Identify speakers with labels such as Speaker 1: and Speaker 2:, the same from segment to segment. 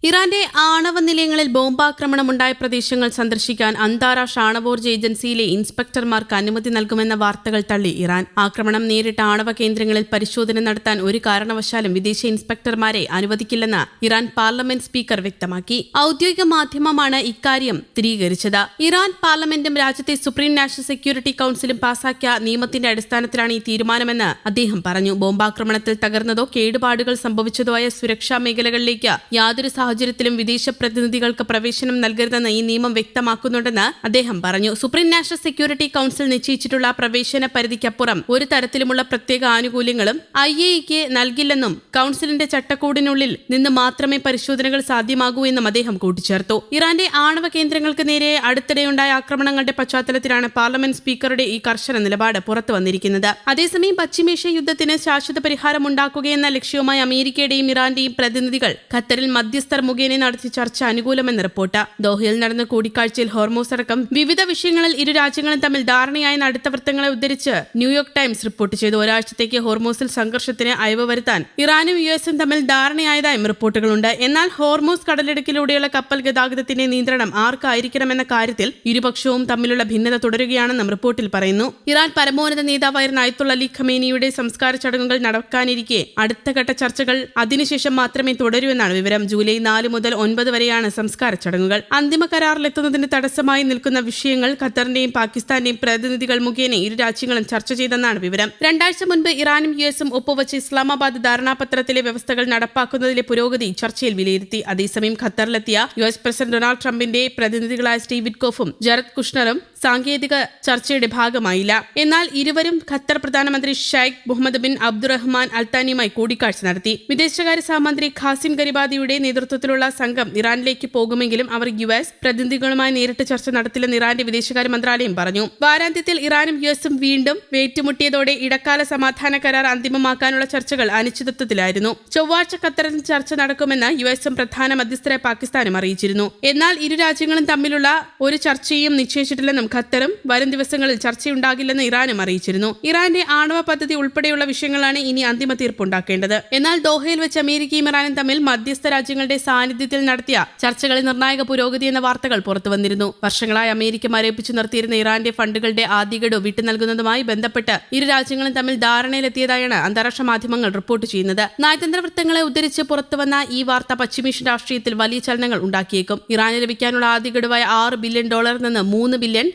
Speaker 1: ഇറാന്റെ ആണവ നിലയങ്ങളിൽ ബോംബാക്രമണമുണ്ടായ പ്രദേശങ്ങൾ സന്ദർശിക്കാൻ അന്താരാഷ്ട്ര ആണവോർജ്ജ ഏജൻസിയിലെ ഇൻസ്പെക്ടർമാർക്ക് അനുമതി നൽകുമെന്ന വാർത്തകൾ തള്ളി ഇറാൻ. ആക്രമണം നേരിട്ട ആണവ കേന്ദ്രങ്ങളിൽ പരിശോധന നടത്താൻ ഒരു കാരണവശാലും വിദേശ ഇൻസ്പെക്ടർമാരെ അനുവദിക്കില്ലെന്ന് ഇറാൻ പാർലമെന്റ് സ്പീക്കർ വ്യക്തമാക്കി. ഔദ്യോഗിക മാധ്യമമാണ് ഇക്കാര്യം സ്ഥിരീകരിച്ചത്. ഇറാൻ പാർലമെന്റും രാജ്യത്തെ സുപ്രീം നാഷണൽ സെക്യൂരിറ്റി കൌൺസിലും പാസാക്കിയ നിയമത്തിന്റെ അടിസ്ഥാനത്തിലാണ് ഈ തീരുമാനമെന്ന് അദ്ദേഹം പറഞ്ഞു. ബോംബാക്രമണത്തിൽ തകർന്നതോ കേടുപാടുകൾ സംഭവിച്ചതോ ആയ സുരക്ഷാ മേഖലകളിലേക്ക് യാതൊരു സാഹചര്യത്തിലും വിദേശ പ്രതിനിധികൾക്ക് പ്രവേശനം നൽകരുതെന്ന് ഈ നിയമം വ്യക്തമാക്കുന്നുണ്ടെന്ന് അദ്ദേഹം പറഞ്ഞു. സുപ്രീം നാഷണൽ സെക്യൂരിറ്റി കൌൺസിൽ നിശ്ചയിച്ചിട്ടുള്ള പ്രവേശന പരിധിക്കപ്പുറം ഒരു തരത്തിലുമുള്ള പ്രത്യേക ആനുകൂല്യങ്ങളും IAEAക്ക് നൽകില്ലെന്നും കൌൺസിലിന്റെ ചട്ടക്കൂടിനുള്ളിൽ നിന്ന് മാത്രമേ പരിശോധനകൾ സാധ്യമാകൂ എന്നും അദ്ദേഹം കൂട്ടിച്ചേർത്തു. ഇറാന്റെ ആണവ കേന്ദ്രങ്ങൾക്ക് നേരെ അടുത്തിടെയുണ്ടായ ആക്രമണങ്ങളുടെ പശ്ചാത്തലത്തിലാണ് പാർലമെന്റ് സ്പീക്കറുടെ ഈ കർശന നിലപാട് പുറത്തു വന്നിരിക്കുന്നത്. അതേസമയം പശ്ചിമേഷ്യ യുദ്ധത്തിന് ശാശ്വത പരിഹാരം ഉണ്ടാക്കുകയെന്ന ലക്ഷ്യവുമായി അമേരിക്കയുടെയും ഇറാന്റെയും പ്രതിനിധികൾ ഖത്തറിൽ മധ്യസ്ഥർ മുഖേന നടത്തിയ ചർച്ച അനുകൂലമെന്ന് റിപ്പോർട്ട്. ദോഹയിൽ നടന്ന കൂടിക്കാഴ്ചയിൽ ഹോർമൂസ് അടക്കം വിവിധ വിഷയങ്ങളിൽ ഇരു രാജ്യങ്ങളും തമ്മിൽ ധാരണയായെന്ന് അടുത്ത വൃത്തങ്ങളെ ഉദ്ധരിച്ച് ന്യൂയോർക്ക് ടൈംസ് റിപ്പോർട്ട് ചെയ്തു. ഒരാഴ്ചത്തേക്ക് ഹോർമൂസിൽ സംഘർഷത്തിന് അയവ് വരുത്താൻ ഇറാനും US തമ്മിൽ ധാരണയായതായും റിപ്പോർട്ടുകളുണ്ട്. എന്നാൽ ഹോർമൂസ് കടലിടുക്കിലൂടെയുള്ള കപ്പൽ ഗതാഗതത്തിന്റെ നിയന്ത്രണം ആർക്കായിരിക്കണമെന്ന കാര്യത്തിൽ ഇരുപക്ഷവും തമ്മിലുള്ള ഭിന്നത തുടരുകയാണെന്നും റിപ്പോർട്ടിൽ പറയുന്നു. ഇറാൻ പരമോന്നത നേതാവായിരുന്ന അയത്തുള്ള അലി ഖമേനിയുടെ സംസ്കാര ചടങ്ങുകൾ നടക്കാനിരിക്കെ അടുത്തഘട്ട ചർച്ചകൾ അതിനുശേഷം മാത്രമേ തുടരൂവെന്നാണ് വിവരം. ജൂലൈ 4 മുതൽ 9 വരെയാണ് സംസ്കാര ചടങ്ങുകൾ. അന്തിമ കരാറിലെത്തുന്നതിന് തടസ്സമായി നിൽക്കുന്ന വിഷയങ്ങൾ ഖത്തറിന്റെയും പാകിസ്ഥാന്റെയും പ്രതിനിധികൾ മുഖേന ഇരു രാജ്യങ്ങളും ചർച്ച ചെയ്തെന്നാണ് വിവരം. 2 ആഴ്ച മുൻപ് ഇറാനും USഉം ഒപ്പുവച്ച് ഇസ്ലാമാബാദ് ധാരണാപത്രത്തിലെ വ്യവസ്ഥകൾ നടപ്പാക്കുന്നതിലെ പുരോഗതി ചർച്ചയിൽ വിലയിരുത്തി. അതേസമയം ഖത്തറിലെത്തിയ US പ്രസിഡന്റ് ഡൊണാൾഡ് ട്രംപിന്റെ പ്രതിനിധികളായ സ്റ്റീവ് വിറ്റ്കോഫും ജറദ് കുഷ്ണറും സാങ്കേതിക ചർച്ചയുടെ ഭാഗമായില്ല. എന്നാൽ ഇരുവരും ഖത്തർ പ്രധാനമന്ത്രി ഷെയ്ഖ് മുഹമ്മദ് ബിൻ അബ്ദുറഹ്മാൻ അൽത്താനിയുമായി കൂടിക്കാഴ്ച നടത്തി. വിദേശകാര്യ സഹമന്ത്രി ഖാസിം ഗരിബാദിയുടെ നേതൃത്വത്തിലുള്ള സംഘം ഇറാനിലേക്ക് പോകുമെങ്കിലും അവർ US പ്രതിനിധികളുമായി നേരിട്ട് ചർച്ച നടത്തില്ലെന്ന് ഇറാന്റെ വിദേശകാര്യ മന്ത്രാലയം പറഞ്ഞു. വാരാന്ത്യത്തിൽ ഇറാനും USഉം വീണ്ടും ഏറ്റുമുട്ടിയതോടെ ഇടക്കാല സമാധാന കരാർ അന്തിമമാക്കാനുള്ള ചർച്ചകൾ അനിശ്ചിതത്വത്തിലായിരുന്നു. ചൊവ്വാഴ്ച ഖത്തറിൽ ചർച്ച നടക്കുമെന്ന് USഉം പ്രധാന മധ്യസ്ഥരായ പാകിസ്ഥാനും അറിയിച്ചിരുന്നു. എന്നാൽ ഇരു രാജ്യങ്ങളും തമ്മിലുള്ള ഒരു ചർച്ചയും നിശ്ചയിച്ചിട്ടില്ലെന്നും ഖത്തറും വരും ദിവസങ്ങളിൽ ചർച്ചയുണ്ടാകില്ലെന്ന് ഇറാനും അറിയിച്ചിരുന്നു. ഇറാന്റെ ആണവ പദ്ധതി ഉൾപ്പെടെയുള്ള വിഷയങ്ങളാണ് ഇനി അന്തിമ തീർപ്പുണ്ടാക്കേണ്ടത്. എന്നാൽ ദോഹയിൽ വെച്ച് അമേരിക്കയും ഇറാനും തമ്മിൽ മധ്യസ്ഥ രാജ്യങ്ങളുടെ സാന്നിധ്യത്തിൽ നടത്തിയ ചർച്ചകളിൽ നിർണായക പുരോഗതി എന്ന വാർത്തകൾ പുറത്തുവന്നിരുന്നു. വർഷങ്ങളായി അമേരിക്ക മരവിപ്പിച്ചു നിർത്തിയിരുന്ന ഇറാന്റെ ഫണ്ടുകളുടെ ആദ്യ ഗഡു വിട്ടു നൽകുന്നതുമായി ബന്ധപ്പെട്ട് ഇരു രാജ്യങ്ങളും തമ്മിൽ ധാരണയിലെത്തിയതായാണ് അന്താരാഷ്ട്ര മാധ്യമങ്ങൾ റിപ്പോർട്ട് ചെയ്യുന്നത്. നയതന്ത്ര വൃത്തങ്ങളെ ഉദ്ധരിച്ച് പുറത്തുവന്ന ഈ വാർത്ത പശ്ചിമേഷ്യൻ രാഷ്ട്രീയത്തിൽ വലിയ ചലനങ്ങൾ ഉണ്ടാക്കിയേക്കും. ഇറാന് ലഭിക്കാനുള്ള ആദ്യ ഗഡുവായ $6 ബില്യൺ നിന്ന് $3 ബില്യൺ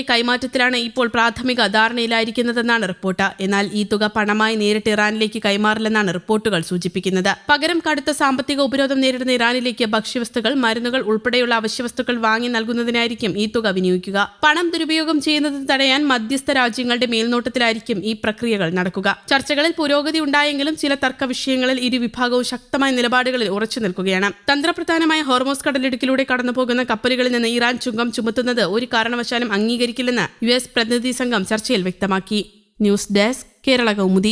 Speaker 1: കൈമാറ്റത്തിലാണ് ഇപ്പോൾ പ്രാഥമിക ധാരണയിലായിരിക്കുന്നതെന്നാണ് റിപ്പോർട്ട്. എന്നാൽ ഈ തുക പണമായി നേരിട്ട് ഇറാനിലേക്ക് കൈമാറില്ലെന്നാണ് റിപ്പോർട്ടുകൾ സൂചിപ്പിക്കുന്നത്. പകരം കടുത്ത സാമ്പത്തിക ഉപരോധം നേരിടുന്ന ഇറാനിലേക്ക് ഭക്ഷ്യവസ്തുക്കൾ, മരുന്നുകൾ ഉൾപ്പെടെയുള്ള അവശ്യവസ്തുക്കൾ വാങ്ങി നൽകുന്നതിനായിരിക്കും ഈ തുക വിനിയോഗിക്കുക. പണം ദുരുപയോഗം ചെയ്യുന്നത് തടയാൻ മധ്യസ്ഥ രാജ്യങ്ങളുടെ മേൽനോട്ടത്തിലായിരിക്കും ഈ പ്രക്രിയകൾ നടക്കുക. ചർച്ചകളിൽ പുരോഗതി ഉണ്ടായെങ്കിലും ചില തർക്ക വിഷയങ്ങളിൽ ഇരു വിഭാഗവും ശക്തമായ നിലപാടുകളിൽ ഉറച്ചു നിൽക്കുകയാണ്. തന്ത്രപ്രധാനമായ ഹോർമൂസ് കടലിടുക്കിലൂടെ കടന്നുപോകുന്ന കപ്പലുകളിൽ നിന്ന് ഇറാൻ ചുങ്കം ചുമത്തുന്നത് ഒരു കാരണവശാലും അംഗീകരിക്കില്ലെന്ന് US പ്രതിനിധി സംഘം ചർച്ചയിൽ വ്യക്തമാക്കി. News desk, Kerala Kaumudi.